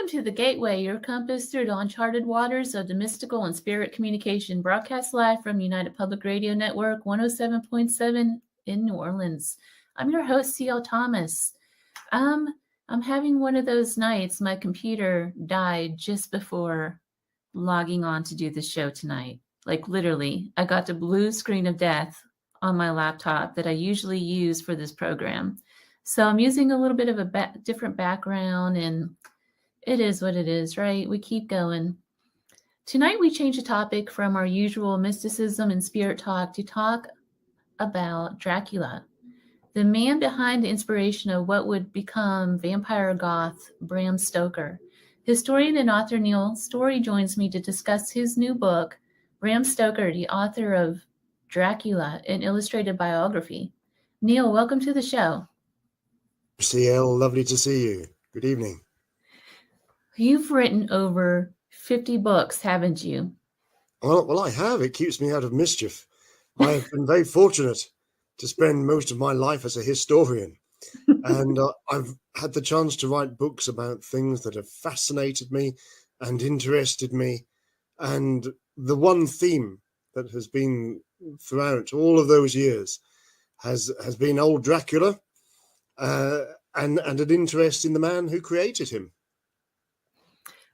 Welcome to The Gateway, your compass through the uncharted waters of the mystical and spirit communication, broadcast live from United Public Radio Network 107.7 in New Orleans. I'm your host, C.L. Thomas. I'm having one of those nights. My computer died just before logging on to do the show tonight. Like literally, I got the blue screen of death on my laptop that I usually use for this program. So I'm using a little bit of a different background, and it is what it is, right? We keep going. Tonight, we change the topic from our usual mysticism and spirit talk to talk about Dracula, the man behind the inspiration of what would become vampire goth Bram Stoker. Historian and author Neil Storey joins me to discuss his new book, Bram Stoker, the author of Dracula, an illustrated biography. Neil, welcome to the show. CL, lovely to see you. Good evening. You've written over 50 books, haven't you? Well, I have. It keeps me out of mischief. I have been very fortunate to spend most of my life as a historian. And I've had the chance to write books about things that have fascinated me and interested me. And the one theme that has been throughout all of those years has been old Dracula and an interest in the man who created him.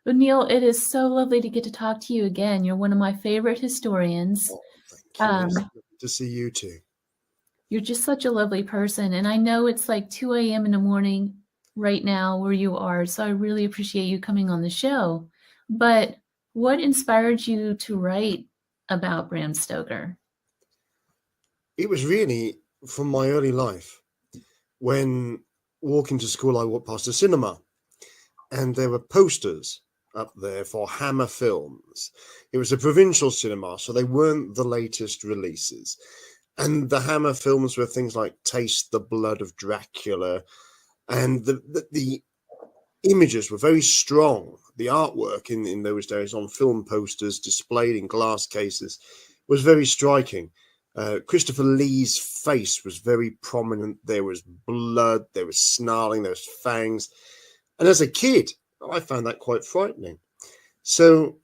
Well, Neil, it is so lovely to get to talk to you again. You're one of my favorite historians. Oh, thank you. It's good to see you too. You're just such a lovely person. And I know it's like 2 a.m. in the morning right now where you are. So I really appreciate you coming on the show. But what inspired you to write about Bram Stoker? It was really from my early life. When walking to school, I walked past a cinema and there were posters up there for Hammer Films. It was a provincial cinema, so they weren't the latest releases. And the Hammer Films were things like Taste the Blood of Dracula. And the images were very strong. The artwork in those days on film posters displayed in glass cases was very striking. Christopher Lee's face was very prominent. There was blood, there was snarling, there was fangs. And as a kid, I found that quite frightening. So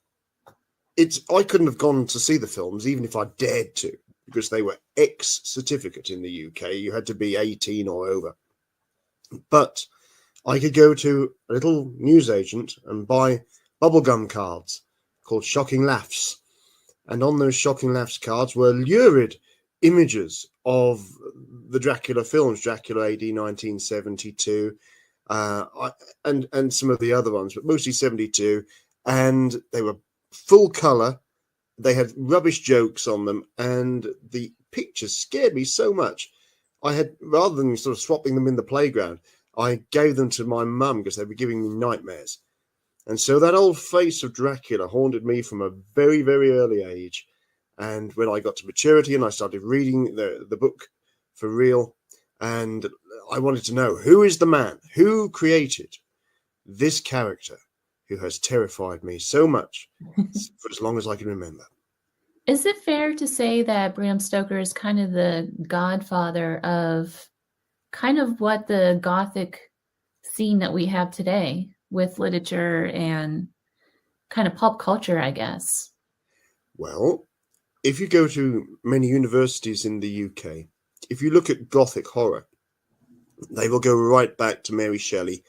I couldn't have gone to see the films, even if I dared to, because they were ex-certificate in the UK. You had to be 18 or over. But I could go to a little newsagent and buy bubblegum cards called Shocking Laughs. And on those Shocking Laughs cards were lurid images of the Dracula films, Dracula AD 1972, and some of the other ones, but mostly 72. And they were full color. They had rubbish jokes on them, and the pictures scared me so much. I had, rather than sort of swapping them in the playground, I gave them to my mum because they were giving me nightmares. And so that old face of Dracula haunted me from a very, very early age. And when I got to maturity and I started reading the book for real, and I wanted to know, who is the man who created this character who has terrified me so much for as long as I can remember? Is it fair to say that Bram Stoker is kind of the godfather of kind of what the Gothic scene that we have today with literature and kind of pop culture, I guess? Well, if you go to many universities in the UK, if you look at Gothic horror, they will go right back to Mary Shelley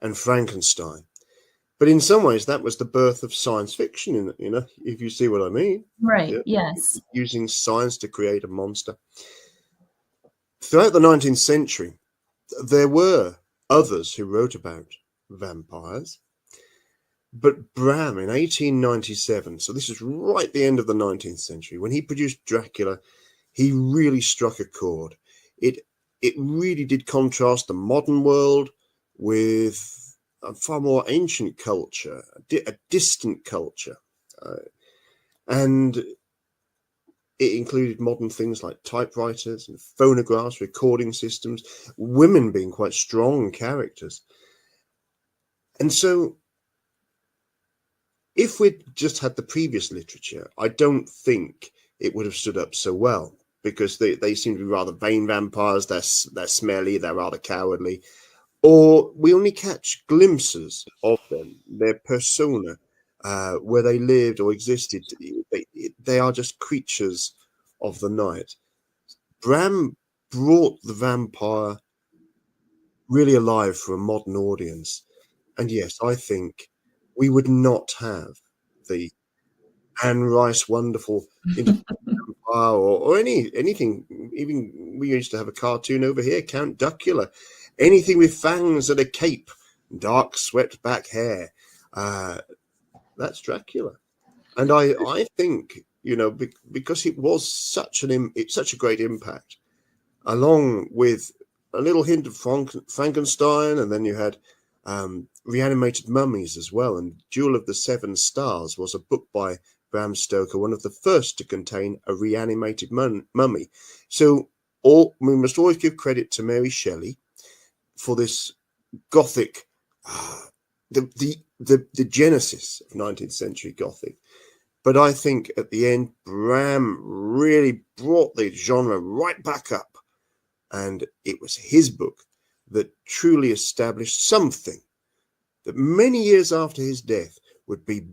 and Frankenstein. But in some ways, that was the birth of science fiction, if you see what I mean. Right, Yeah. yes. Using science to create a monster. Throughout the 19th century, there were others who wrote about vampires. But Bram, in 1897, so this is right at the end of the 19th century, when he produced Dracula, he really struck a chord. It really did contrast the modern world with a far more ancient culture, a distant culture. And it included modern things like typewriters and phonographs, recording systems, women being quite strong characters. And so if we'd just had the previous literature, I don't think it would have stood up so well, because they seem to be rather vain vampires. They're smelly, they're rather cowardly. or we only catch glimpses of them, their persona, where they lived or existed. They are just creatures of the night. Bram brought the vampire really alive for a modern audience. And yes, I think we would not have the Anne Rice wonderful or anything. Even we used to have a cartoon over here, Count Duckula. Anything with fangs and a cape, dark swept back hair. That's Dracula. And I think, because it was such a great impact, along with a little hint of Frankenstein, and then you had reanimated mummies as well. And Jewel of the Seven Stars was a book by Bram Stoker, one of the first to contain a reanimated mummy. So we must always give credit to Mary Shelley for this Gothic, the genesis of 19th century Gothic. But I think at the end, Bram really brought the genre right back up. And it was his book that truly established something that many years after his death would be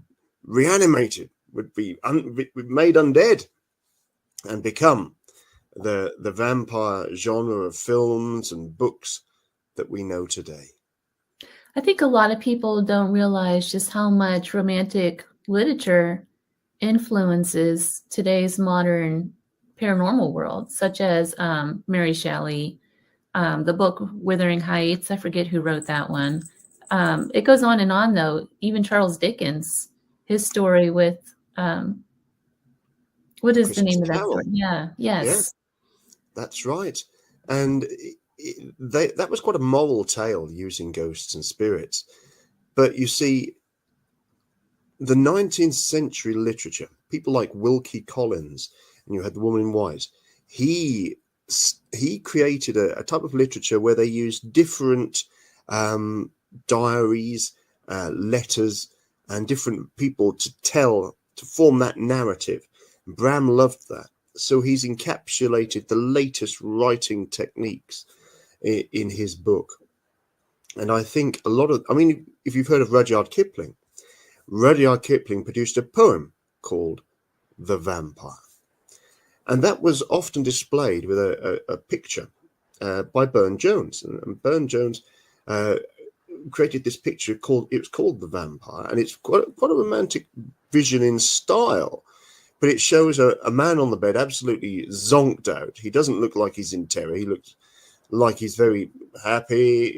reanimated, would be made undead, and become the vampire genre of films and books that we know today. I think a lot of people don't realize just how much romantic literature influences today's modern paranormal world, such as Mary Shelley, the book Wuthering Heights. I forget who wrote that one. It goes on and on, though. Even Charles Dickens, his story with what is the name of that story? Yeah, yes. Yeah, that's right. And that was quite a moral tale, using ghosts and spirits. But you see, the 19th century literature, people like Wilkie Collins, and you had The Woman in White, he created a type of literature where they used different diaries, letters, and different people to form that narrative. Bram loved that. So he's encapsulated the latest writing techniques in his book. And I think if you've heard of Rudyard Kipling produced a poem called The Vampire. And that was often displayed with a picture by Burne-Jones. And Burne-Jones created this picture called The Vampire. And it's quite a romantic vision in style. But it shows a man on the bed absolutely zonked out. He doesn't look like he's in terror. He looks like he's very happy,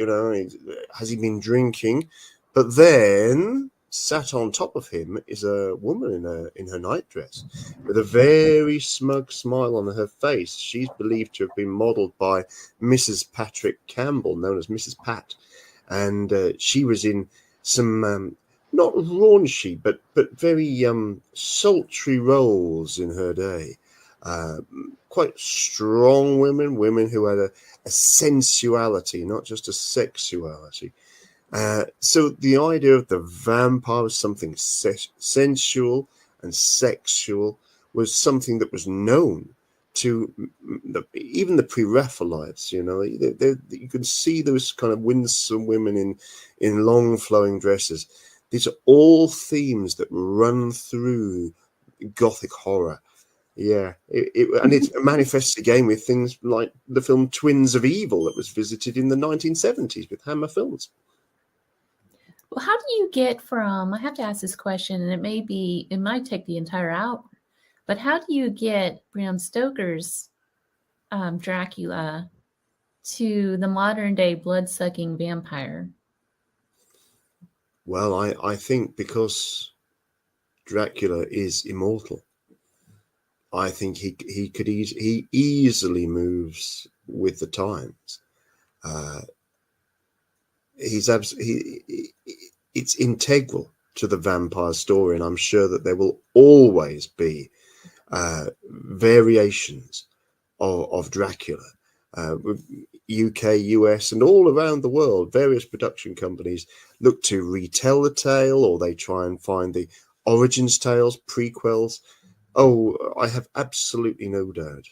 has he been drinking? But then sat on top of him is a woman in her nightdress with a very smug smile on her face. She's believed to have been modelled by Mrs. Patrick Campbell, known as Mrs. Pat. And she was in some not raunchy, but very sultry roles in her day. Quite strong women who had a sensuality, not just a sexuality. So the idea of the vampire was something sensual and sexual, was something that was known to even the pre-Raphaelites. You can see those kind of winsome women in long flowing dresses. These are all themes that run through Gothic horror. Yeah, and it manifests again with things like the film Twins of Evil that was visited in the 1970s with Hammer Films. Well, how do you get from, I have to ask this question, and it might take the entire hour, but how do you get Bram Stoker's Dracula to the modern day blood-sucking vampire? Well, I think because Dracula is immortal. I think he easily moves with the times. It's integral to the vampire story, and I'm sure that there will always be variations of Dracula. UK, US, and all around the world, various production companies look to retell the tale, or they try and find the origins tales, prequels. Oh, I have absolutely no doubt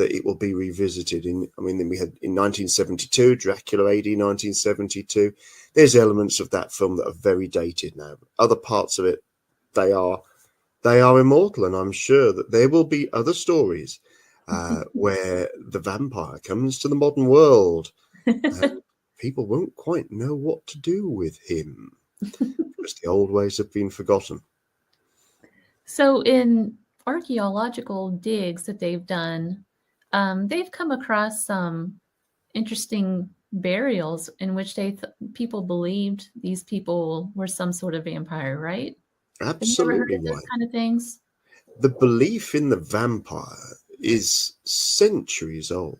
that it will be revisited. Then we had in 1972, Dracula AD 1972. There's elements of that film that are very dated now. Other parts of it, they are immortal, and I'm sure that there will be other stories where the vampire comes to the modern world and people won't quite know what to do with him because the old ways have been forgotten. So in archaeological digs that they've done, they've come across some interesting burials in which people believed these people were some sort of vampire, right? Have you ever heard Absolutely of those right. kind of things? The belief in the vampire is centuries old.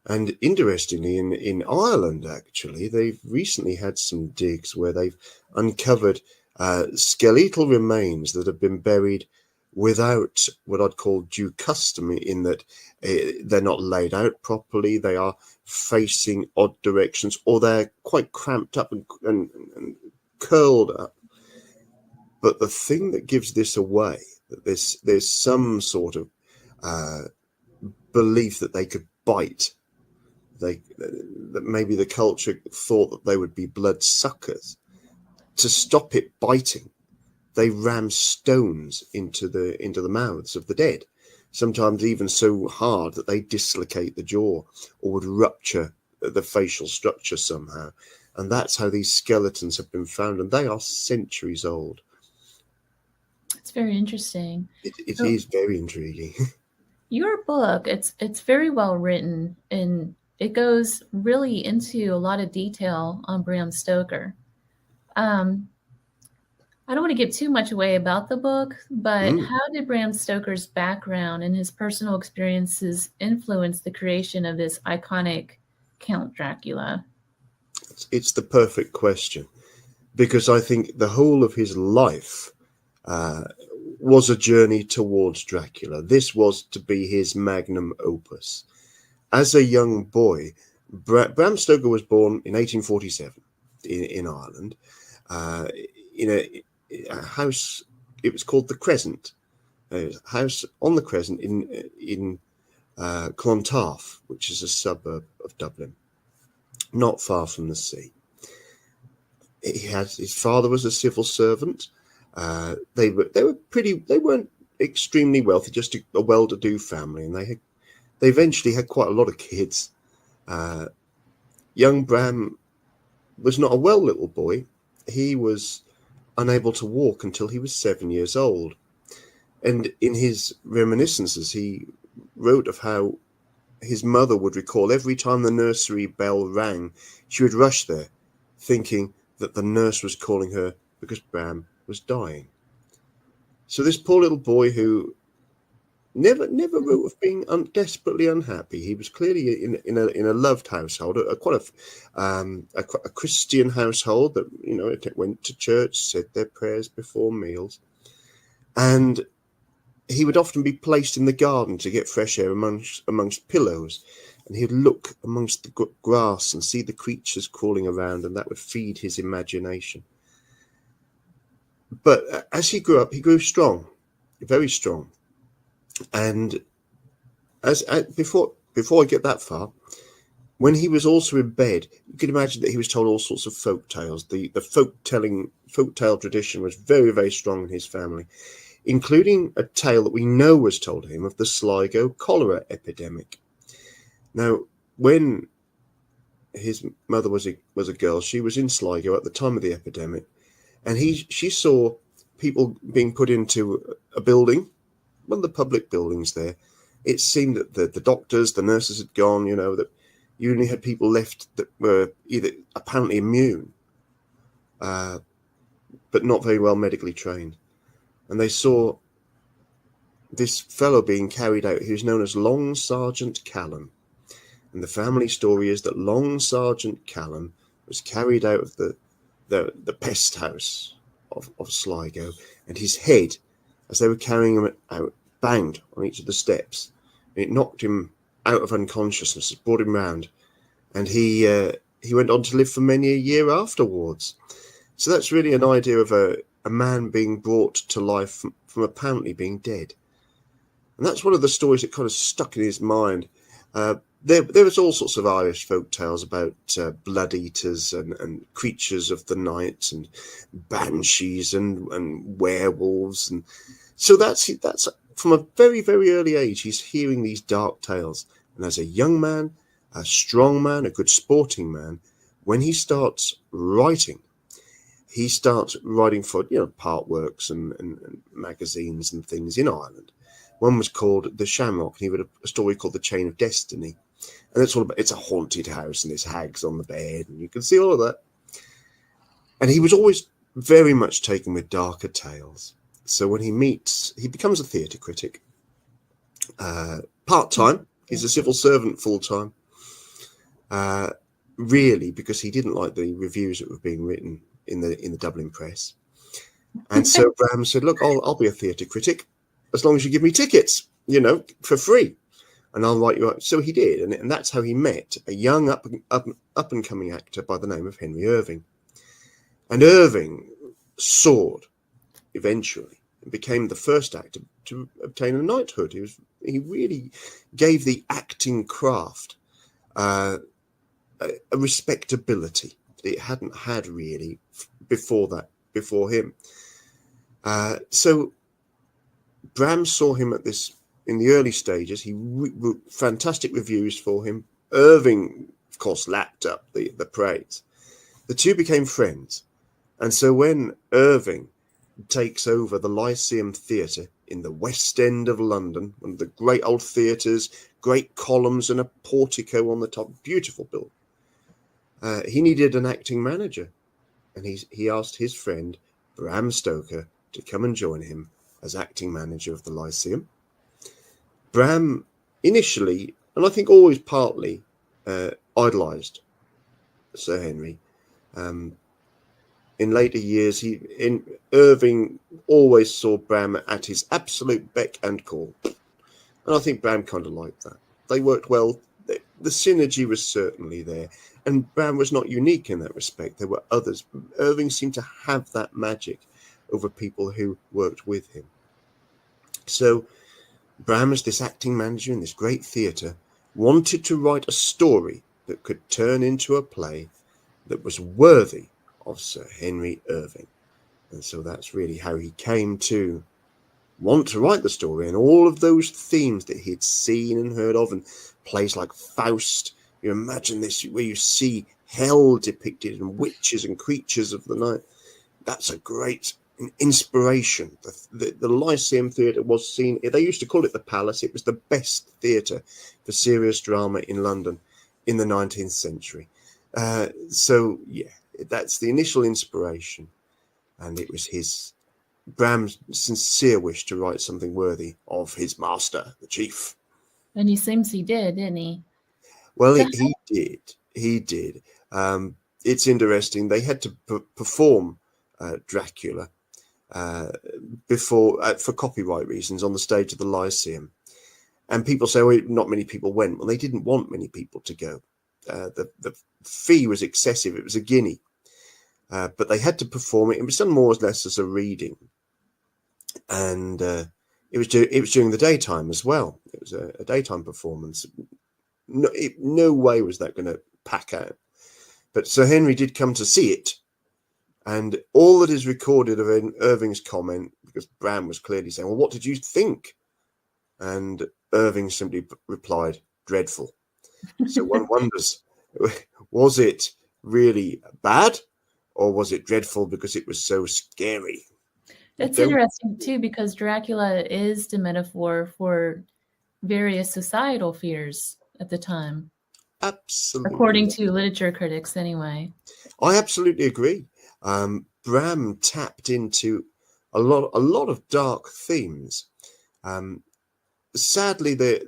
And interestingly, in Ireland, actually, they've recently had some digs where they've uncovered skeletal remains that have been buried without what I'd call due custom, in that they're not laid out properly, they are facing odd directions, or they're quite cramped up and curled up. But the thing that gives this away, that there's some sort of belief that they could bite. That maybe the culture thought that they would be blood suckers. To stop it biting, they ram stones into the mouths of the dead, sometimes even so hard that they dislocate the jaw or would rupture the facial structure somehow. And that's how these skeletons have been found, and they are centuries old. It's very interesting. It is very intriguing. Your book, it's very well written, and it goes really into a lot of detail on Bram Stoker. I don't want to give too much away about the book, but how did Bram Stoker's background and his personal experiences influence the creation of this iconic Count Dracula? It's the perfect question, because I think the whole of his life was a journey towards Dracula. This was to be his magnum opus. As a young boy, Bram Stoker was born in 1847 in Ireland, in a house. It was called the Crescent, a house on the Crescent in Clontarf, which is a suburb of Dublin, not far from the sea. His father was a civil servant. They weren't extremely wealthy, just a well-to-do family, and they eventually had quite a lot of kids. Young Bram was not a well little boy. He was unable to walk until he was 7 years old. And in his reminiscences, he wrote of how his mother would recall every time the nursery bell rang, she would rush there, thinking that the nurse was calling her because Bram was dying. So this poor little boy, who never wrote of being desperately unhappy. He was clearly in a loved household, quite a Christian household that it went to church, said their prayers before meals, and he would often be placed in the garden to get fresh air amongst pillows, and he'd look amongst the grass and see the creatures crawling around, and that would feed his imagination. But as he grew up, he grew strong, very strong. And before I get that far, when he was also in bed, you can imagine that he was told all sorts of folk tales. The folk tale tradition was very, very strong in his family, including a tale that we know was told to him of the Sligo cholera epidemic. Now, when his mother was a girl, she was in Sligo at the time of the epidemic, and she saw people being put into a building, one of the public buildings there. It seemed that the doctors, the nurses had gone, that you only had people left that were either apparently immune, but not very well medically trained. And they saw this fellow being carried out, who's known as Long Sergeant Callan. And the family story is that Long Sergeant Callan was carried out of the pest house of Sligo, and his head, as they were carrying him out, banged on each of the steps, and it knocked him out of unconsciousness. It brought him round, and he went on to live for many a year afterwards. So that's really an idea of a man being brought to life from apparently being dead. And that's one of the stories that kind of stuck in his mind. There was all sorts of Irish folk tales about blood eaters and creatures of the night and banshees and werewolves. And so that's from a very, very early age, he's hearing these dark tales. And as a young man, a strong man, a good sporting man, when he starts writing for, part works and magazines and things in Ireland. One was called The Shamrock, and he wrote a story called The Chain of Destiny. And it's a haunted house, and there's hags on the bed, and you can see all of that. And he was always very much taken with darker tales. So when he becomes a theatre critic, part-time. He's a civil servant full-time, really, because he didn't like the reviews that were being written in the Dublin press. And so Bram said, look, I'll be a theatre critic as long as you give me tickets, for free. And I'll write you up. So he did. And that's how he met a young up and coming actor by the name of Henry Irving. And Irving soared eventually and became the first actor to obtain a knighthood. He really gave the acting craft a respectability that it hadn't had really before him. So Bram saw him in the early stages. He wrote fantastic reviews for him. Irving, of course, lapped up the praise. The two became friends. And so when Irving takes over the Lyceum Theatre in the West End of London, one of the great old theatres, great columns and a portico on the top, beautiful building, he needed an acting manager. And he asked his friend, Bram Stoker, to come and join him as acting manager of the Lyceum. Bram initially, and I think always partly, idolised Sir Henry. In later years, Irving always saw Bram at his absolute beck and call. And I think Bram kind of liked that. They worked well. The synergy was certainly there. And Bram was not unique in that respect. There were others. Irving seemed to have that magic over people who worked with him. So Bram, as this acting manager in this great theatre, wanted to write a story that could turn into a play that was worthy of Sir Henry Irving. And so that's really how he came to want to write the story, and all of those themes that he'd seen and heard of, and plays like Faust. You imagine this where you see hell depicted and witches and creatures of the night. That's a great inspiration. The Lyceum Theatre was seen, they used to call it the Palace. It was the best theatre for serious drama in London in the 19th century. So yeah, that's the initial inspiration. And it was Bram's sincere wish to write something worthy of his master, the chief. And he seems he did, didn't he? Well, he did. He did. It's interesting. They had to perform Dracula before, for copyright reasons, on the stage of the Lyceum. And people say, well, not many people went. Well, they didn't want many people to go. The fee was excessive. It was a guinea. But they had to perform it. It was done more or less as a reading. And it was during the daytime as well. It was a daytime performance. No way was that going to pack out. But Sir Henry did come to see it. And all that is recorded of Irving's comment, because Bram was clearly saying, well, what did you think? And Irving simply replied, dreadful. So one wonders, was it really bad, or was it dreadful because it was so scary? That's interesting, too, because Dracula is the metaphor for various societal fears at the time. Absolutely. According to literature critics, anyway. I absolutely agree. Bram tapped into a lot of dark themes. Sadly, there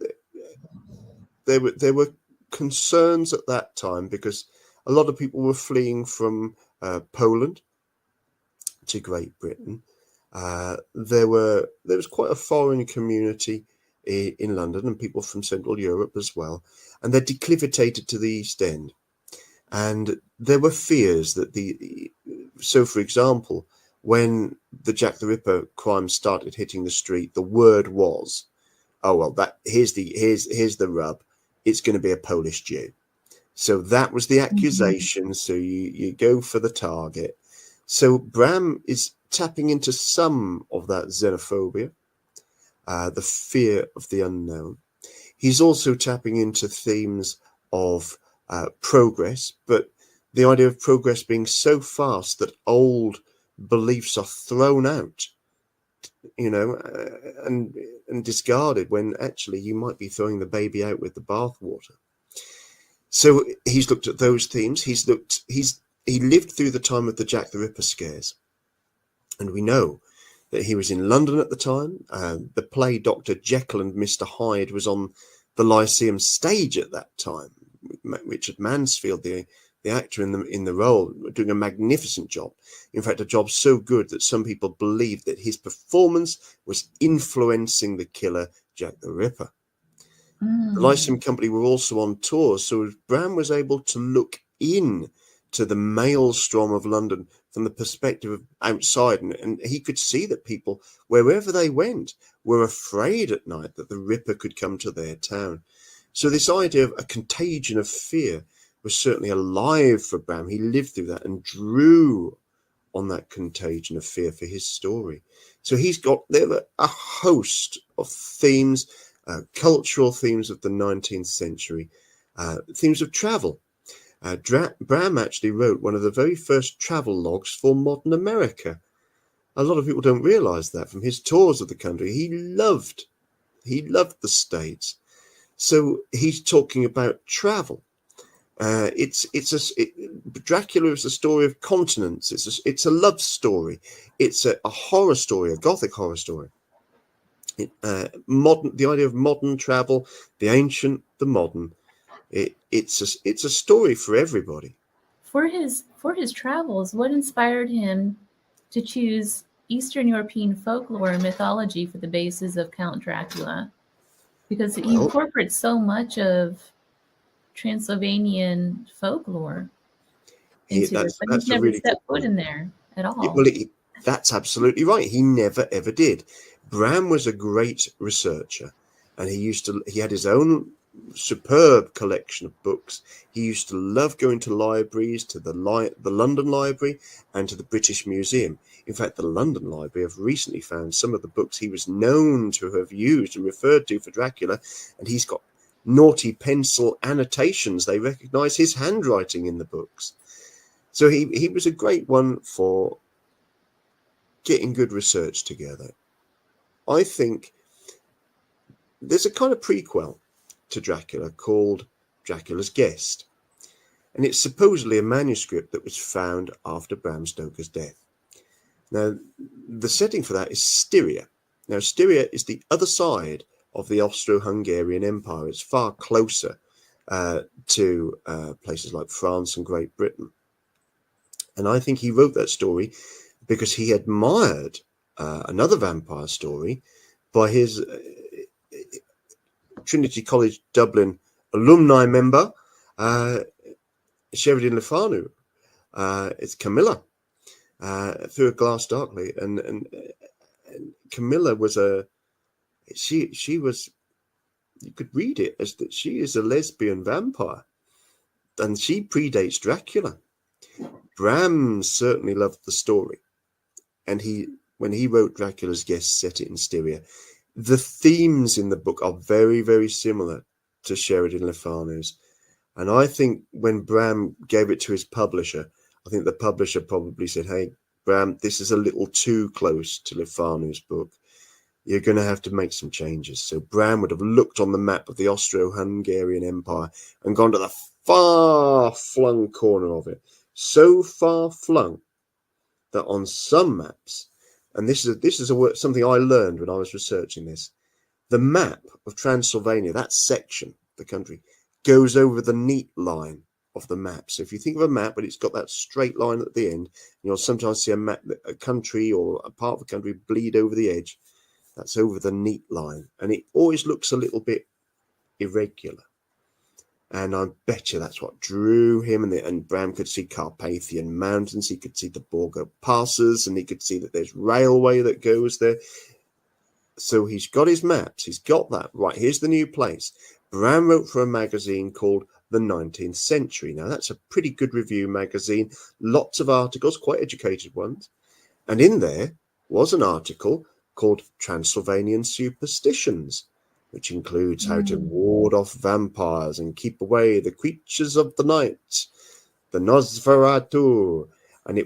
were concerns at that time because a lot of people were fleeing from Poland to Great Britain. There was quite a foreign community in London, and people from Central Europe as well, and they declivitated to the East End. And there were fears that so for example, when the Jack the Ripper crime started hitting the street, the word was oh well, here's the rub. It's going to be a Polish Jew. So that was the accusation. So you go for the target. So Bram is tapping into some of that xenophobia, the fear of the unknown. He's also tapping into themes of progress, but the idea of progress being so fast that old beliefs are thrown out, and discarded, when actually you might be throwing the baby out with the bathwater. So he's looked at those themes. He lived through the time of the Jack the Ripper scares, and we know that he was in London at the time. The play Dr. Jekyll and Mr. Hyde was on the Lyceum stage at that time. Richard Mansfield, the actor in the role, doing a magnificent job. In fact, a job so good that some people believed that his performance was influencing the killer Jack the Ripper. The Lyceum Company were also on tour, so Bram was able to look in to the maelstrom of London from the perspective of outside, and he could see that people, wherever they went, were afraid at night that the Ripper could come to their town. So this idea of a contagion of fear was certainly alive for Bram. He lived through that and drew on that contagion of fear for his story. So there were a host of themes, cultural themes of the 19th century, themes of travel. Bram actually wrote one of the very first travel logs for modern America. A lot of people don't realize that from his tours of the country. He loved the States. So he's talking about travel. Dracula is a story of continents. It's a love story. It's a horror story, a gothic horror story. The idea of modern travel, the ancient, the modern. It's a story for everybody. For his travels, what inspired him to choose Eastern European folklore and mythology for the basis of Count Dracula? Because he incorporates so much of Transylvanian folklore into it, but he's never stepped foot in there at all. That's absolutely right. He never ever did. Bram was a great researcher, and he had his own superb collection of books. He used to love going to libraries, to the London Library and to the British Museum. In fact, the London Library have recently found some of the books he was known to have used and referred to for Dracula, and he's got naughty pencil annotations. They recognize his handwriting in the books. So he was a great one for getting good research together. I think there's a kind of prequel to Dracula called Dracula's Guest, and it's supposedly a manuscript that was found after Bram Stoker's death. Now, the setting for that is Styria. Now, Styria is the other side of the Austro-Hungarian Empire. It's far closer to places like France and Great Britain. And I think he wrote that story because he admired another vampire story by his Trinity College Dublin alumni member, Sheridan Le Fanu. It's Camilla, Through a Glass Darkly. And Camilla was she was, you could read it as that she is a lesbian vampire, and she predates Dracula. Bram certainly loved the story, and when he wrote Dracula's Guest, set it in Styria. The themes in the book are very, very similar to Sheridan Le Fanu's, and I think when Bram gave it to his publisher, I think the publisher probably said, "Hey, Bram, this is a little too close to Le Fanu's book. You're going to have to make some changes." So Bram would have looked on the map of the Austro-Hungarian Empire and gone to the far-flung corner of it, so far-flung that on some maps, and this is something I learned when I was researching this, the map of Transylvania, that section, the country, goes over the neat line of the map. So if you think of a map, but it's got that straight line at the end, you'll sometimes see a country or a part of the country bleed over the edge. That's over the neat line, and it always looks a little bit irregular. And I bet you that's what drew him. And Bram could see Carpathian Mountains. He could see the Borgo Passes, and he could see that there's railway that goes there. So he's got his maps. He's got that. Right, here's the new place. Bram wrote for a magazine called The 19th Century. Now, that's a pretty good review magazine. Lots of articles, quite educated ones. And in there was an article called Transylvanian Superstitions, which includes how to ward off vampires and keep away the creatures of the night, the Nosferatu. And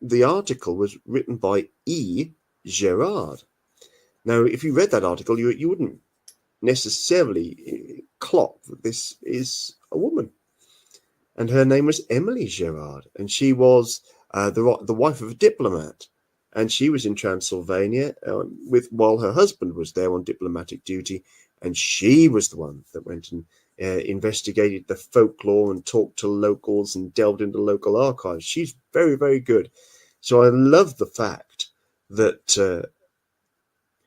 the article was written by E. Gerard. Now, if you read that article, you wouldn't necessarily clock that this is a woman. And her name was Emily Gerard, and she was the wife of a diplomat. And she was in Transylvania while her husband was there on diplomatic duty. And she was the one that went and investigated the folklore and talked to locals and delved into local archives. She's very, very good. So I love the fact that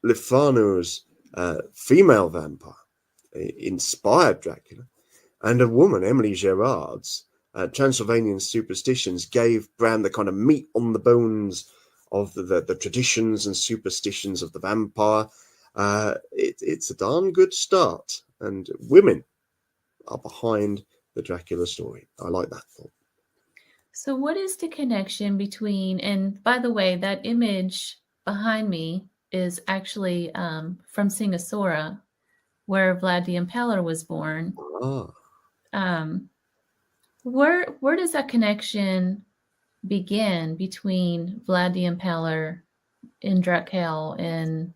Lefano's female vampire inspired Dracula, and a woman, Emily Gerard's Transylvanian Superstitions, gave Bram the kind of meat on the bones of the traditions and superstitions of the vampire. It's a darn good start, and women are behind the Dracula story. I like that thought. So what is the connection between, and by the way, that image behind me is actually from Singasora, where Vlad the Impaler was born. Where does that connection begin between Vlad the Impaler and Dracula and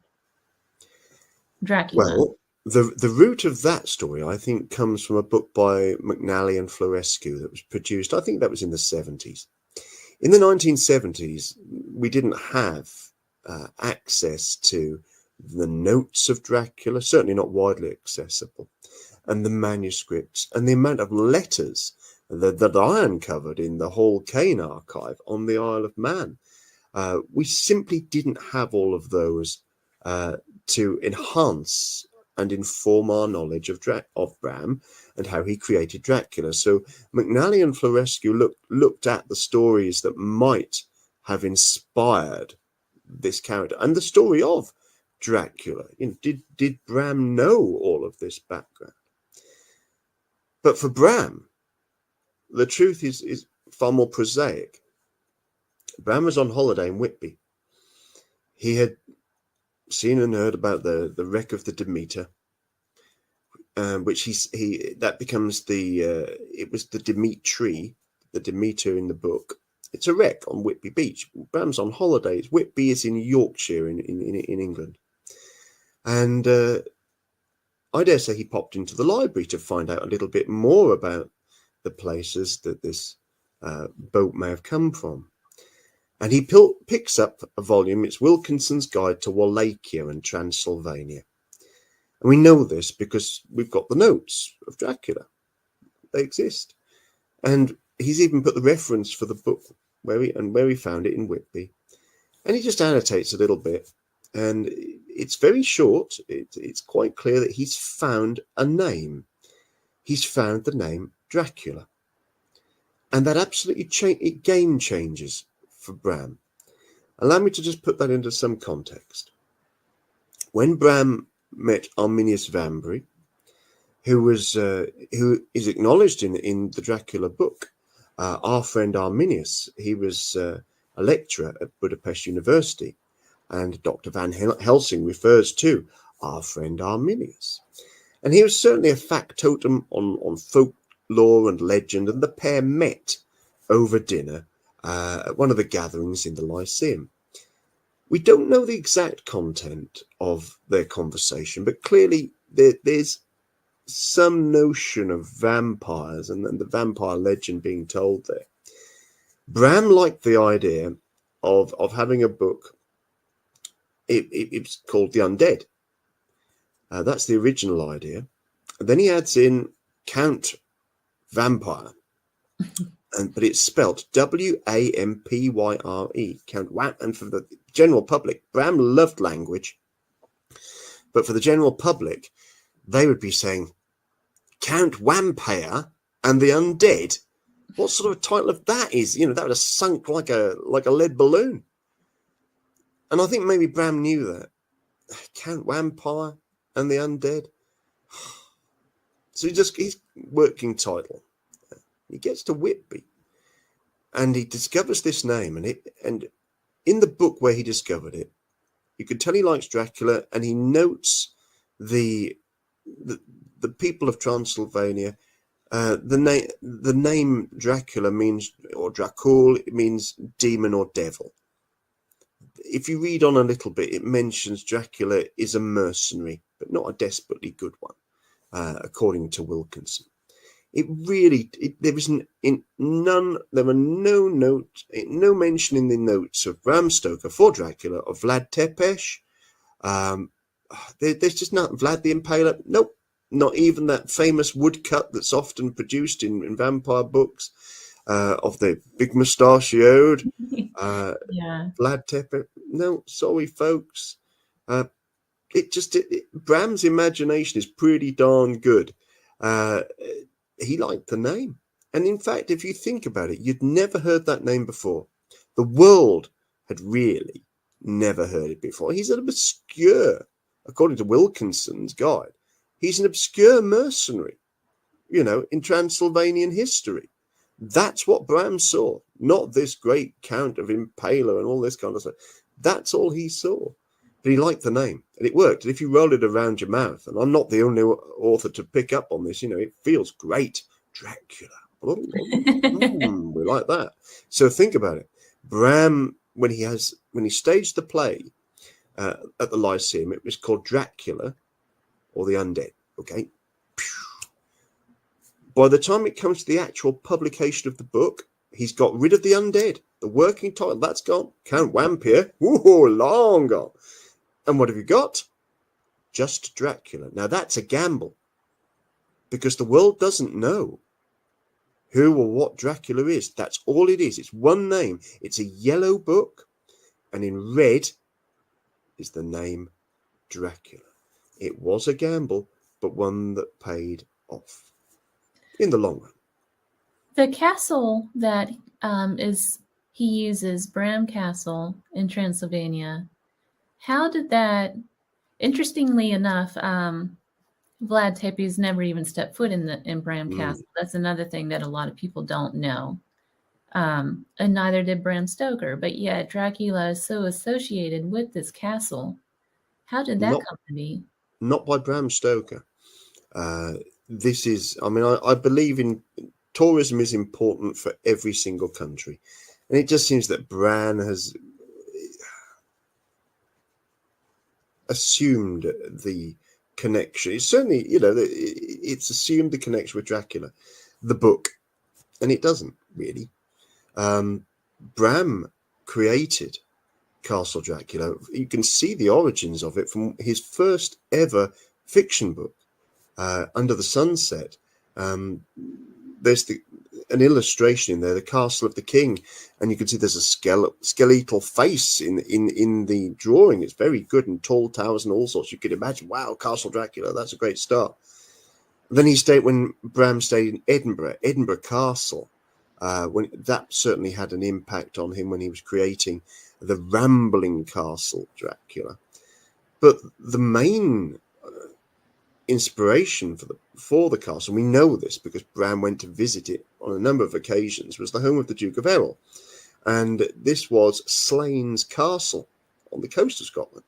Dracula? Well, the root of that story, I think, comes from a book by McNally and Florescu that was produced, I think that was in the 70s. In the 1970s, we didn't have access to the notes of Dracula, certainly not widely accessible, and the manuscripts, and the amount of letters that I uncovered in the Hall Cain archive on the Isle of Man. We simply didn't have all of those to enhance and inform our knowledge of Bram and how he created Dracula. So McNally and Florescu looked at the stories that might have inspired this character and the story of Dracula. Did Bram know all of this background? But for Bram, the truth is far more prosaic. Bram was on holiday in Whitby. He had seen and heard about the wreck of the Demeter, which that becomes it was the Dimitri, the Demeter in the book. It's a wreck on Whitby Beach. Bram's on holidays. Whitby is in Yorkshire in England. And I dare say he popped into the library to find out a little bit more about the places that this boat may have come from. And he picks up a volume. It's Wilkinson's Guide to Wallachia and Transylvania. And we know this because we've got the notes of Dracula. They exist. And he's even put the reference for the book where he found it in Whitby. And he just annotates a little bit. And it's very short. It's quite clear that he's found a name. He's found the name Dracula. And that absolutely game changes for Bram. Allow me to just put that into some context. When Bram met Arminius Vambury, who is acknowledged in the Dracula book, our friend Arminius, he was a lecturer at Budapest University, and Dr. Van Helsing refers to our friend Arminius. And he was certainly a factotum on folklore and legend, and the pair met over dinner at one of the gatherings in the Lyceum. We don't know the exact content of their conversation, but clearly there's some notion of vampires and the vampire legend being told there. Bram liked the idea of having a book. It's called The Undead. That's the original idea. And then he adds in Count Vampire. But it's spelt Wampyre, Count Wamp. And for the general public, Bram loved language. But for the general public, they would be saying, Count Vampire and the Undead? What sort of a title of that is? That would have sunk like a lead balloon. And I think maybe Bram knew that. Count Vampire and the Undead. So his working title. He gets to Whitby, and he discovers this name, and in the book where he discovered it, you could tell he likes Dracula, and he notes the people of Transylvania. The name Dracula means, or Dracul, it means demon or devil. If you read on a little bit, it mentions Dracula is a mercenary, but not a desperately good one, according to Wilkinson. There were no mention in the notes of Bram Stoker for Dracula of Vlad Tepes. There's just not Vlad the Impaler. Nope, not even that famous woodcut that's often produced in vampire books of the big mustachioed Vlad Tepes. No, sorry, folks. Bram's imagination is pretty darn good. He liked the name. And in fact, if you think about it, you'd never heard that name before. The world had really never heard it before. He's an obscure, according to Wilkinson's guide, he's an obscure mercenary, in Transylvanian history. That's what Bram saw, not this great Count of Impaler and all this kind of stuff. That's all he saw. But he liked the name, and it worked. And if you roll it around your mouth, and I'm not the only author to pick up on this, it feels great. Dracula. We like that. So think about it. Bram, when he staged the play at the Lyceum, it was called Dracula or the Undead. Okay. By the time it comes to the actual publication of the book, he's got rid of the Undead. The working title, that's gone. Count Vampire, long gone. And what have you got? Just Dracula. Now that's a gamble, because the world doesn't know who or what Dracula is. That's all it is. It's one name. It's a yellow book, and in red is the name Dracula. It was a gamble, but one that paid off in the long run. The castle that he uses, Bram Castle in Transylvania, how did that, interestingly enough, Vlad Tepes never even stepped foot in Bram Castle. That's another thing that a lot of people don't know. And neither did Bram Stoker. But yet Dracula is so associated with this castle. How did that come to be? Not by Bram Stoker. I believe in tourism is important for every single country. And it just seems that Bram has assumed the connection. It's certainly, it's assumed the connection with Dracula, the book, and it doesn't really. Bram created Castle Dracula. You can see the origins of it from his first ever fiction book, Under the Sunset. There's an illustration in there, the Castle of the King, and you can see there's a skeletal face in the drawing. It's very good, and tall towers and all sorts. You could imagine, wow, Castle Dracula, that's a great start. Then when Bram stayed in Edinburgh Castle, when that certainly had an impact on him when he was creating the rambling Castle Dracula. But the main inspiration for the castle, we know this because Bram went to visit it on a number of occasions, was the home of the Duke of Errol, and this was Slains Castle on the coast of Scotland.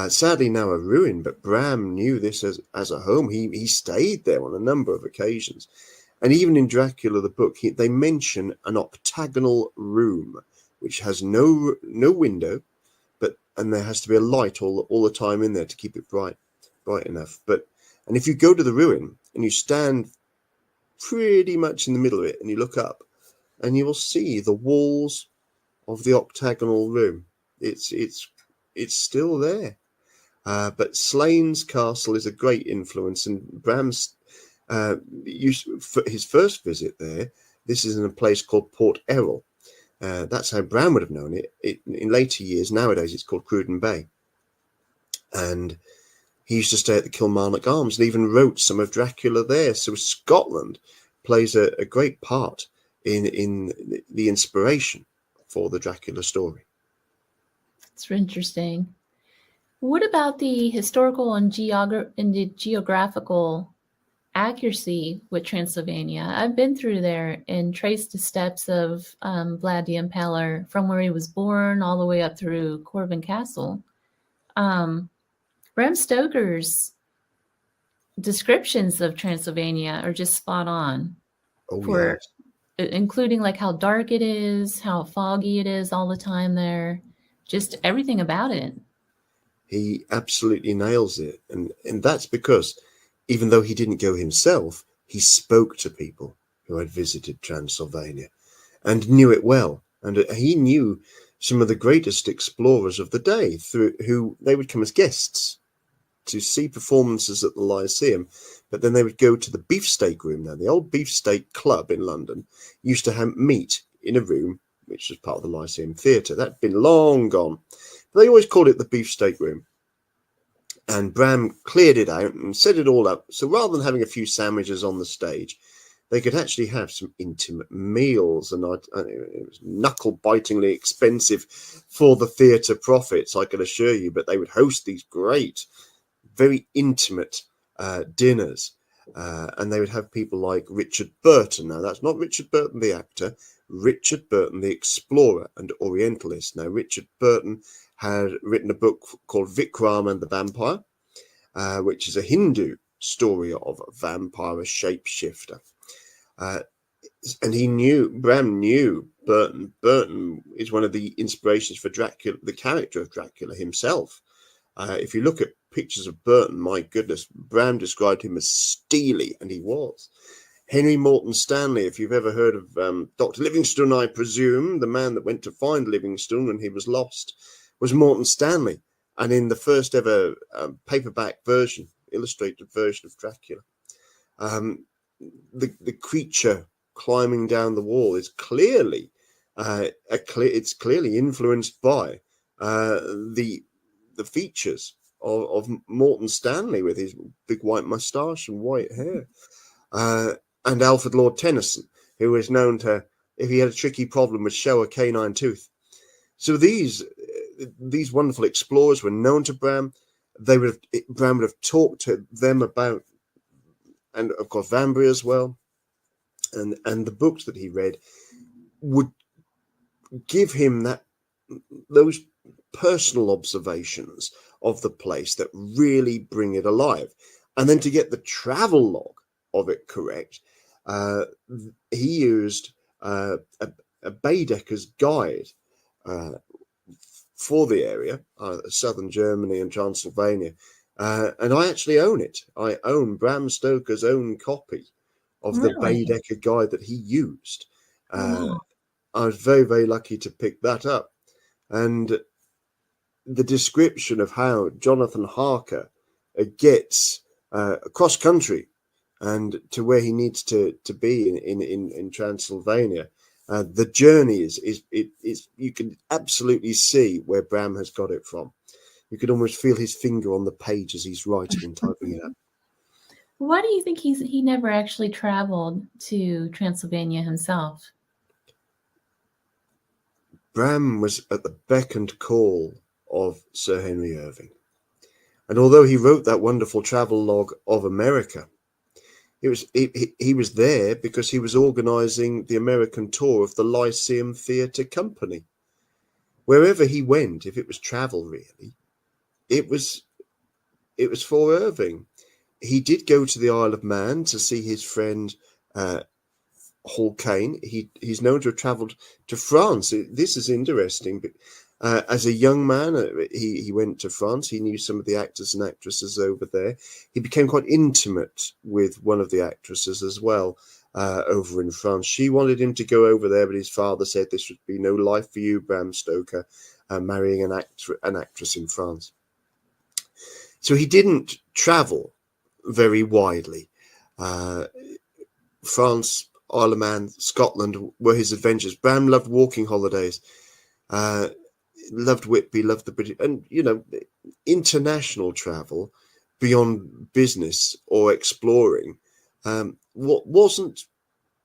Sadly now a ruin, but Bram knew this as a home. He stayed there on a number of occasions, and even in Dracula the book they mention an octagonal room which has no window, and there has to be a light all the time in there to keep it bright enough. And if you go to the ruin and you stand pretty much in the middle of it and you look up, and you will see the walls of the octagonal room. It's still there. But Slains Castle is a great influence, and Bram's for his first visit there, this is in a place called Port Errol. That's how Bram would have known it. In later years, nowadays it's called Cruden Bay. And he used to stay at the Kilmarnock Arms and even wrote some of Dracula there. So Scotland plays a great part in the inspiration for the Dracula story. It's interesting. What about the historical and the geographical accuracy with Transylvania? I've been through there and traced the steps of Vlad the Impaler from where he was born all the way up through Corvin Castle. Um, Bram Stoker's descriptions of Transylvania are just spot on Oh for yes, including like how dark it is, how foggy it is all the time there, just everything about it. he absolutely nails it, and that's because even though he didn't go himself, he spoke to people who had visited Transylvania and knew it well, and he knew some of the greatest explorers of the day through who they would come as guests to see performances at the Lyceum, but then they would go to the beefsteak room. Now, the old beefsteak club in London used to have meet in a room which was part of the Lyceum Theatre. That'd been long gone. But they always called it the beefsteak room. And Bram cleared it out and set it all up. So rather than having a few sandwiches on the stage, they could actually have some intimate meals, and it was knuckle-bitingly expensive for the theatre profits, I can assure you, but they would host these great, very intimate dinners, and they would have people like Richard Burton. Now, that's not Richard Burton the actor, Richard Burton the explorer and orientalist. Now, Richard Burton had written a book called Vikram and the Vampire, which is a Hindu story of a vampire, a shapeshifter. And Bram knew Burton. Burton is one of the inspirations for Dracula, the character of Dracula himself. If you look at pictures of Burton, my goodness, Bram described him as steely, and he was. Henry Morton Stanley, if you've ever heard of Dr. Livingstone, I presume, the man that went to find Livingstone when he was lost, was Morton Stanley. And in the first ever paperback version, illustrated version of Dracula, the creature climbing down the wall is clearly it's clearly influenced by the features of Morton Stanley with his big white moustache and white hair, and Alfred Lord Tennyson, who is known to, if he had a tricky problem, would show a canine tooth. So these wonderful explorers were known to Bram. Bram would have talked to them about, and of course Vanbury as well, and the books that he read would give him those personal observations of the place that really bring it alive. And then to get the travel log of it correct, he used a Baedeker's guide for the area, southern Germany and Transylvania. And I actually own it. I own Bram Stoker's own copy of the Really? Baedeker guide that he used. Oh, I was very, very lucky to pick that up. And the description of how Jonathan Harker gets across country and to where he needs to be in Transylvania, the journey is you can absolutely see where Bram has got it from. You could almost feel his finger on the page as he's writing and typing it up. why do you think he never actually traveled to Transylvania himself? Bram was at the beck and call of Sir Henry Irving. And although he wrote that wonderful travel log of America, he was there because he was organizing the American tour of the Lyceum Theatre Company. Wherever he went, if it was travel really, it was for Irving. He did go to the Isle of Man to see his friend Hall Caine. He's known to have travelled to France. This is interesting, but as a young man, he went to France. He knew some of the actors and actresses over there. He became quite intimate with one of the actresses as well over in France. She wanted him to go over there, but his father said this would be no life for you, Bram Stoker, marrying an actress in France. So he didn't travel very widely. France, Isle of Man, Scotland were his adventures. Bram loved walking holidays. Loved Whitby, loved the British, and international travel beyond business or exploring what wasn't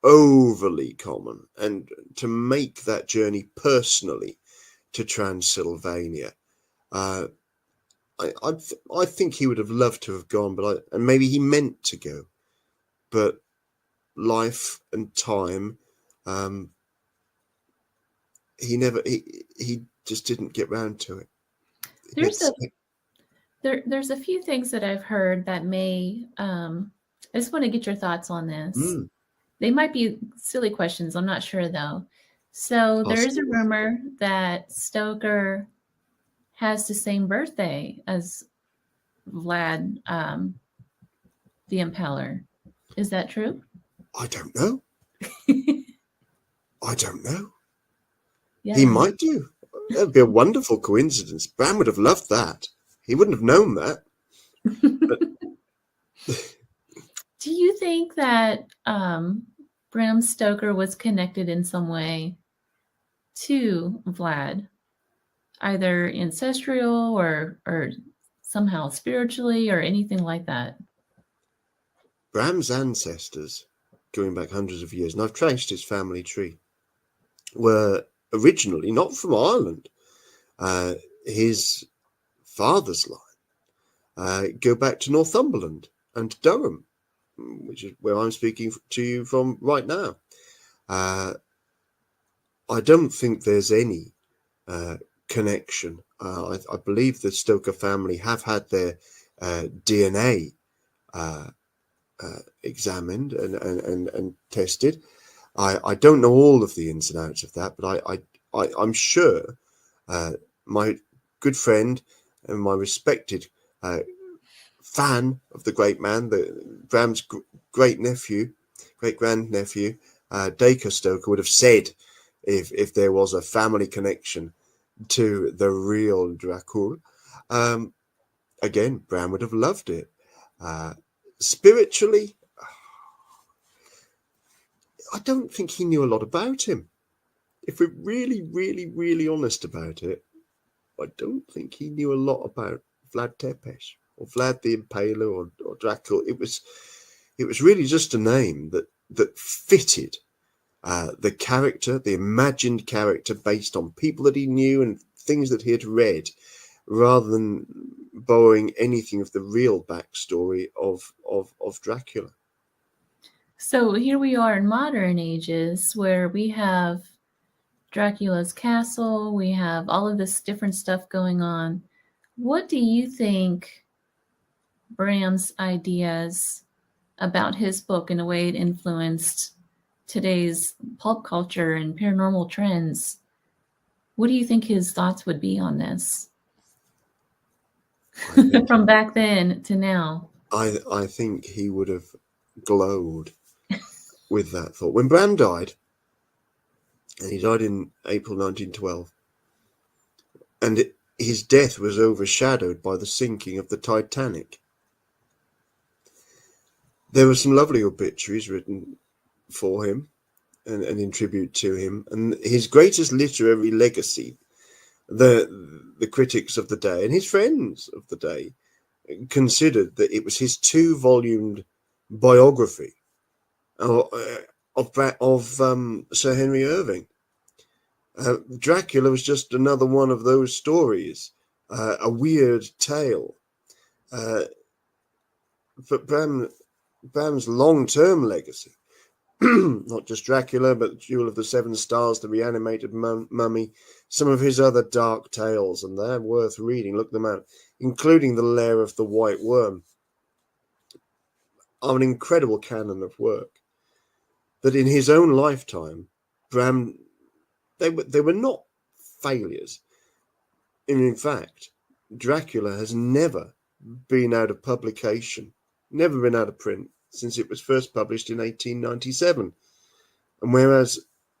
overly common. And to make that journey personally to Transylvania, I think he would have loved to have gone, and maybe he meant to go, but life and time, he just didn't get round to it. There's a few things that I've heard that may. I just want to get your thoughts on this. They might be silly questions. I'm not sure though. So there is a rumor that Stoker has the same birthday as Vlad, the Impaler. Is that true? I don't know. I don't know. Yeah. He might do. That'd be a wonderful coincidence. Bram would have loved that. He wouldn't have known that. But... Do you think that Bram Stoker was connected in some way to Vlad, either ancestral or somehow spiritually or anything like that? Bram's ancestors, going back hundreds of years, and I've traced his family tree, were originally not from Ireland. His father's line go back to Northumberland and Durham, which is where I'm speaking to you from right now. I don't think there's any connection. I believe the Stoker family have had their DNA examined and tested. I don't know all of the ins and outs of that, but I'm sure my good friend and my respected fan of the great man, Bram's great grandnephew, Dacre Stoker, would have said if there was a family connection to the real Dracula. Again, Bram would have loved it. Spiritually, I don't think he knew a lot about him. If we're really, really, really honest about it, I don't think he knew a lot about Vlad Tepes or Vlad the Impaler or Dracula. It was really just a name that fitted the character, the imagined character, based on people that he knew and things that he had read, rather than borrowing anything of the real backstory of Dracula. So here we are in modern ages where we have Dracula's castle, we have all of this different stuff going on. What do you think Bram's ideas about his book and the way it influenced today's pulp culture and paranormal trends? What do you think his thoughts would be on this? From back then to now? I think he would have glowed with that thought. When Bram died, and he died in April 1912, and his death was overshadowed by the sinking of the Titanic. There were some lovely obituaries written for him and in tribute to him, and his greatest literary legacy, the critics of the day and his friends of the day considered that it was his 2-volumed biography of Sir Henry Irving. Dracula was just another one of those stories, a weird tale. But Bram's long-term legacy, not just Dracula, but Jewel of the Seven Stars, The Reanimated Mummy, some of his other dark tales, and they're worth reading. Look them out, including The Lair of the White Worm, are an incredible canon of work. That in his own lifetime, Bram, they were not failures. And in fact, Dracula has never been out of publication, never been out of print since it was first published in 1897. And whereas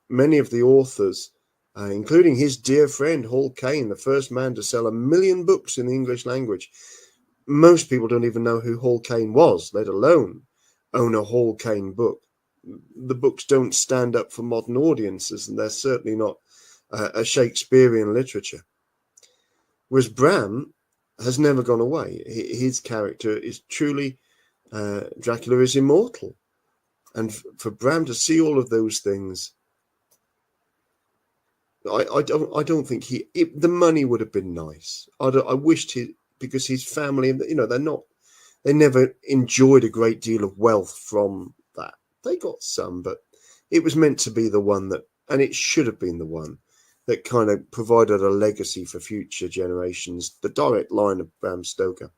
many of the authors, including his dear friend Hall Caine, the first man to sell 1 million books in the English language, most people don't even know who Hall Caine was, let alone own a Hall Caine book. The books don't stand up for modern audiences, and they're certainly not a Shakespearean literature. Whereas Bram has never gone away. His character is truly, Dracula is immortal. And for Bram to see all of those things, I don't think the money would have been nice. I wished because his family, they never enjoyed a great deal of wealth from that. They got some, but it was meant to be the one that, and it should have been the one that kind of provided a legacy for future generations, the direct line of Bram Stoker.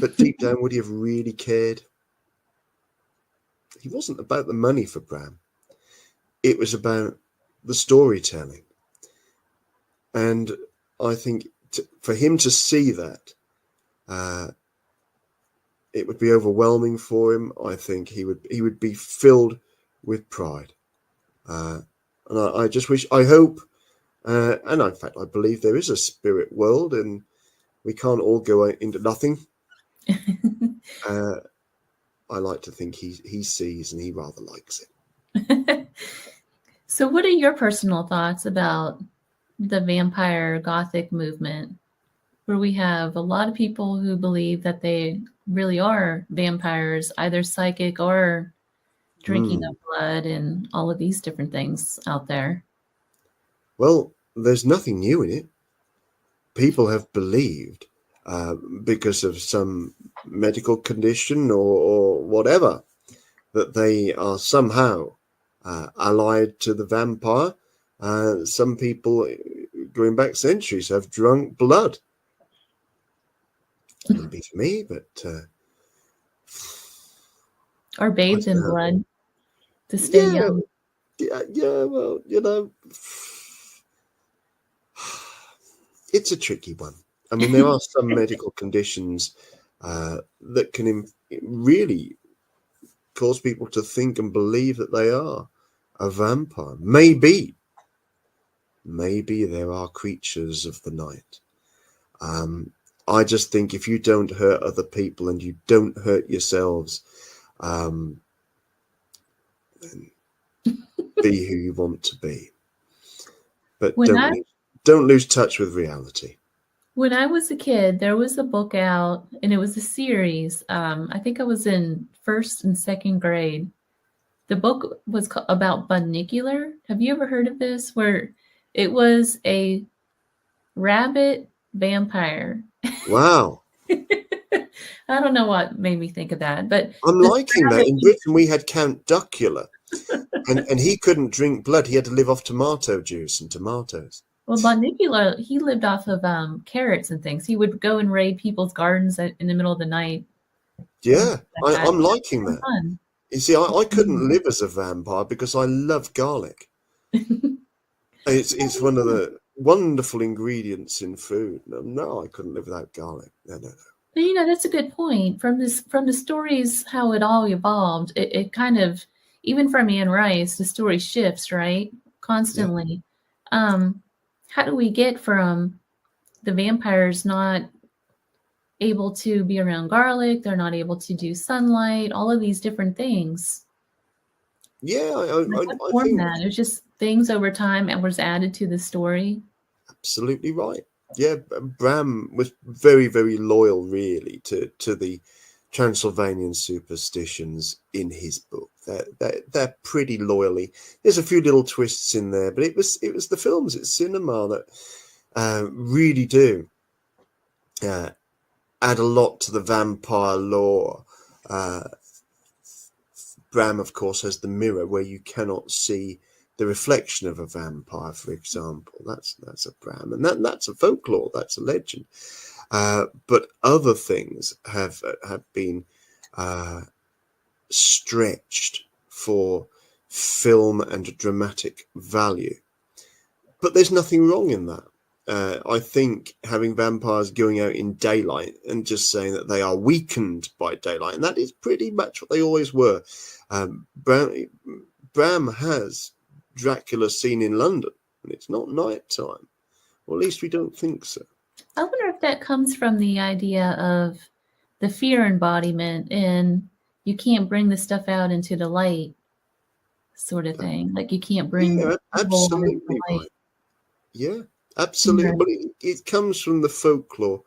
But deep down, would he have really cared? He wasn't about the money for Bram. It was about the storytelling. And I think for him to see that, it would be overwhelming for him. I think he would be filled with pride. And I just wish, I hope, and in fact, I believe there is a spirit world and we can't all go into nothing. I like to think he sees and he rather likes it. So what are your personal thoughts about the vampire gothic movement, where we have a lot of people who believe that they really are vampires, either psychic or drinking of blood and all of these different things out there? Well, there's nothing new in it. People have believed because of some medical condition or whatever, that they are somehow allied to the vampire. Some people, going back centuries, have drunk blood. It wouldn't be for me, but or bathed in blood to stay young. Yeah, well, it's a tricky one. I mean, there are some medical conditions that can really cause people to think and believe that they are a vampire. Maybe there are creatures of the night. I just think if you don't hurt other people and you don't hurt yourselves, then be who you want to be. But don't lose touch with reality. When I was a kid, there was a book out, and it was a series. I think I was in 1st and 2nd grade. The book was about Bunnicular. Have you ever heard of this? Where it was a rabbit vampire. Wow. I don't know what made me think of that, but I'm liking that. In Britain, we had Count Dracula, and he couldn't drink blood. He had to live off tomato juice and tomatoes. Well, Bunnicular, he lived off of carrots and things. He would go and raid people's gardens in the middle of the night. Yeah, I'm liking that. Fun. You see, I couldn't live as a vampire because I love garlic. It's one of the wonderful ingredients in food. No, I couldn't live without garlic. No. But, that's a good point. From the stories, how it all evolved, it kind of, even from Anne Rice, the story shifts, right? Constantly. Yeah. How do we get from the vampires not able to be around garlic, they're not able to do sunlight, all of these different things? Yeah, I think that it was just things over time and was added to the story. Absolutely right. Yeah, Bram was very, very loyal, really, to the Transylvanian superstitions in his book. They're pretty loyally. There's a few little twists in there, but it was the films, it's cinema that really do add a lot to the vampire lore. Bram, of course, has the mirror where you cannot see the reflection of a vampire, for example. That's a Bram, and that's a folklore, that's a legend. But other things have been stretched for film and dramatic value. But there's nothing wrong in that. I think having vampires going out in daylight and just saying that they are weakened by daylight, and that is pretty much what they always were. Bram has Dracula seen in London, and it's not night time, or at least we don't think so. I wonder if that comes from the idea of the fear embodiment, and you can't bring the stuff out into the light, sort of thing. Like you can't bring. Yeah, absolutely right. Yeah, absolutely. Right. But it comes from the folklore.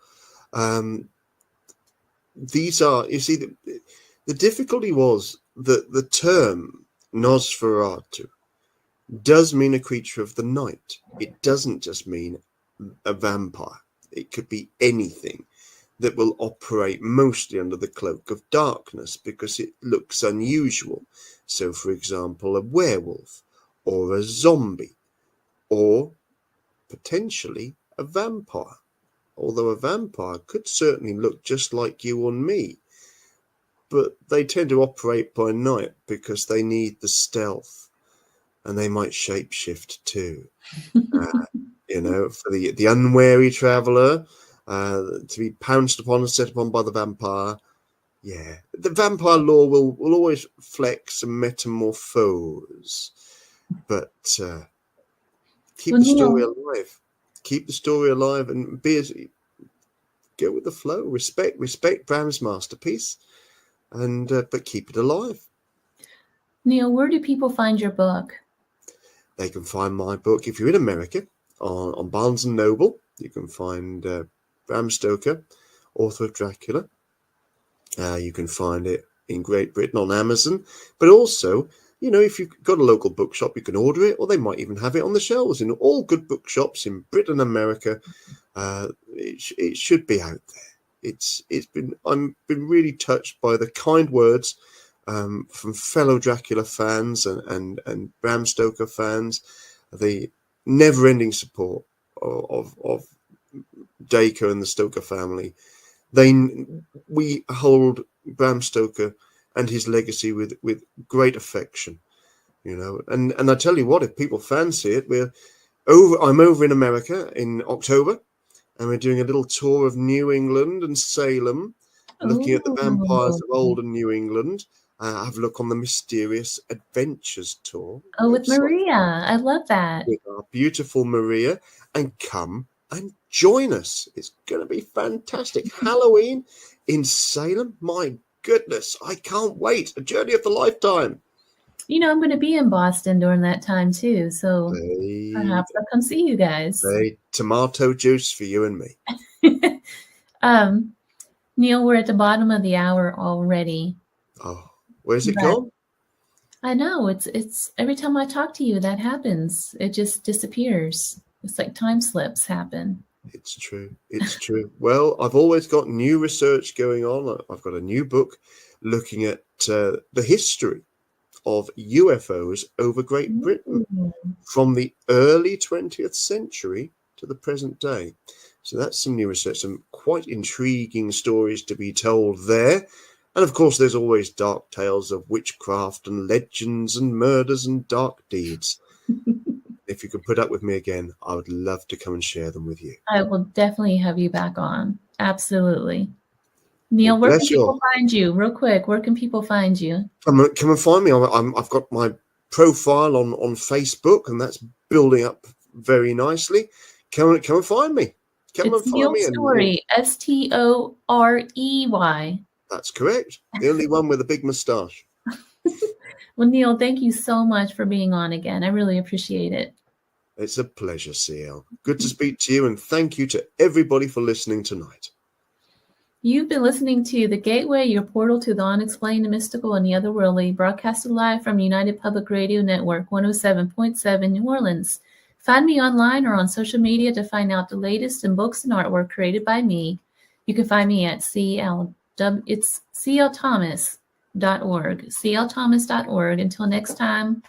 These are, you see, the difficulty was that the term Nosferatu does mean a creature of the night. It doesn't just mean a vampire. It could be anything that will operate mostly under the cloak of darkness because it looks unusual. So, for example, a werewolf or a zombie or potentially a vampire. Although a vampire could certainly look just like you and me, but they tend to operate by night because they need the stealth, and they might shapeshift too. For the unwary traveller, to be pounced upon and set upon by the vampire. Yeah, the vampire lore will always flex and metamorphose, but keep the story alive. Keep the story alive and go with the flow. Respect Bram's masterpiece, and but keep it alive. Neil, where do people find your book? They can find my book if you're in America on Barnes and Noble. You can find Bram Stoker, author of Dracula. You can find it in Great Britain on Amazon, but also, if you've got a local bookshop, you can order it, or they might even have it on the shelves in all good bookshops in Britain and America. It should be out there. I'm been really touched by the kind words from fellow Dracula fans and Bram Stoker fans, the never-ending support of Dacre and the Stoker family. We hold Bram Stoker and his legacy with great affection, and I tell you what, if people fancy it, I'm over in America in October, and we're doing a little tour of New England and Salem, looking at the vampires of olden New England. Have a look on the Mysterious Adventures tour. Oh, with Maria. I love that. With our beautiful Maria, and come and join us. It's going to be fantastic. Halloween in Salem. My goodness, I can't wait. A journey of the lifetime. I'm going to be in Boston during that time too, so perhaps I'll come see you guys. Tomato juice for you and me. Neil, we're at the bottom of the hour already. Oh, where's it gone? I know, it's every time I talk to you, that happens. It just disappears. It's like time slips happen. It's true. It's true. Well, I've always got new research going on. I've got a new book looking at the history of UFOs over Great Britain from the early 20th century to the present day. So that's some new research, some quite intriguing stories to be told there. And of course, there's always dark tales of witchcraft and legends and murders and dark deeds. If you could put up with me again, I would love to come and share them with you. I will definitely have you back on. Absolutely. Neil, where can people find you? Real quick, where can people find you? Come and find me. I've got my profile on Facebook, and that's building up very nicely. Come and find me. Come and find me. Storey, Storey. That's correct. The only one with a big moustache. Well, Neil, thank you so much for being on again. I really appreciate it. It's a pleasure, CL. Good to speak to you, and thank you to everybody for listening tonight. You've been listening to The Gateway, your portal to the unexplained, the mystical, and the otherworldly, broadcasted live from United Public Radio Network, 107.7 New Orleans. Find me online or on social media to find out the latest in books and artwork created by me. You can find me at it's clthomas.org. clthomas.org. Until next time,